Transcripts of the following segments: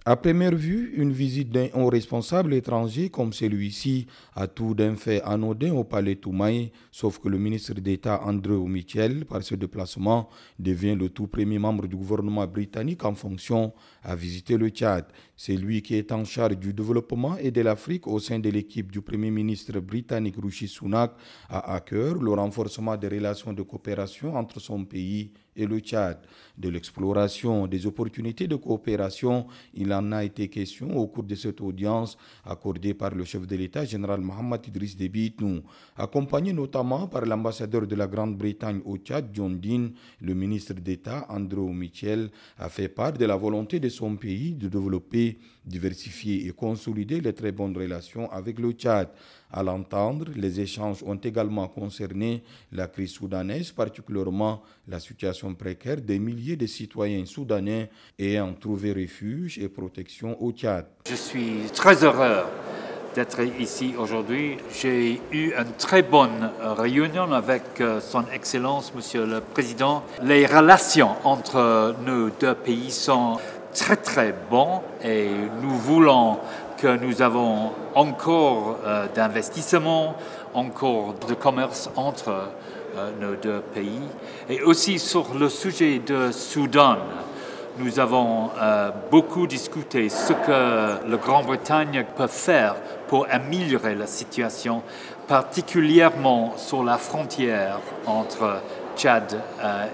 À première vue, une visite d'un haut responsable étranger comme celui-ci a tout d'un fait anodin au palais Toumaï, sauf que le ministre d'État Andrew Mitchell, par ce déplacement, devient le tout premier membre du gouvernement britannique en fonction à visiter le Tchad. C'est lui qui est en charge du développement et de l'Afrique au sein de l'équipe du premier ministre britannique Rishi Sunak a à cœur le renforcement des relations de coopération entre son pays et le Tchad. De l'exploration des opportunités de coopération, il en a été question au cours de cette audience accordée par le chef de l'État général Mohamed Idriss Déby Itnou. Accompagné notamment par l'ambassadeur de la Grande-Bretagne au Tchad, John Dean, le ministre d'État Andrew Mitchell a fait part de la volonté de son pays de développer, diversifier et consolider les très bonnes relations avec le Tchad. À l'entendre, les échanges ont également concerné la crise soudanaise, particulièrement la situation précaire des milliers de citoyens soudanais ayant trouvé refuge et protection au Tchad. Je suis très heureux d'être ici aujourd'hui. J'ai eu une très bonne réunion avec son Excellence, Monsieur le Président. Les relations entre nos deux pays sont très bonnes et nous voulons que nous avons encore d'investissement, encore de commerce entre nos deux pays. Et aussi sur le sujet de Soudan, nous avons beaucoup discuté ce que la Grande-Bretagne peut faire pour améliorer la situation, particulièrement sur la frontière entre Tchad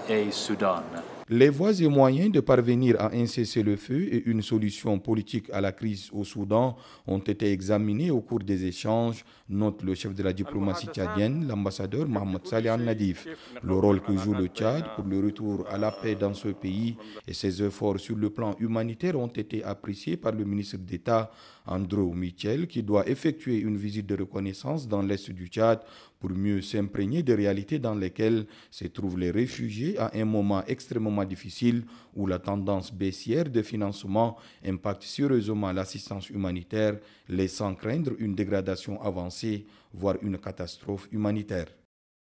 et Soudan. Les voies et moyens de parvenir à un cessez-le-feu et une solution politique à la crise au Soudan ont été examinés au cours des échanges, note le chef de la diplomatie tchadienne, l'ambassadeur Mohamed Saleh Al-Nadif. Le rôle que joue le Tchad pour le retour à la paix dans ce pays et ses efforts sur le plan humanitaire ont été appréciés par le ministre d'État Andrew Mitchell, qui doit effectuer une visite de reconnaissance dans l'est du Tchad pour mieux s'imprégner des réalités dans lesquelles se trouvent les réfugiés à un moment extrêmement difficile où la tendance baissière de financement impacte sérieusement l'assistance humanitaire, laissant craindre une dégradation avancée, voire une catastrophe humanitaire.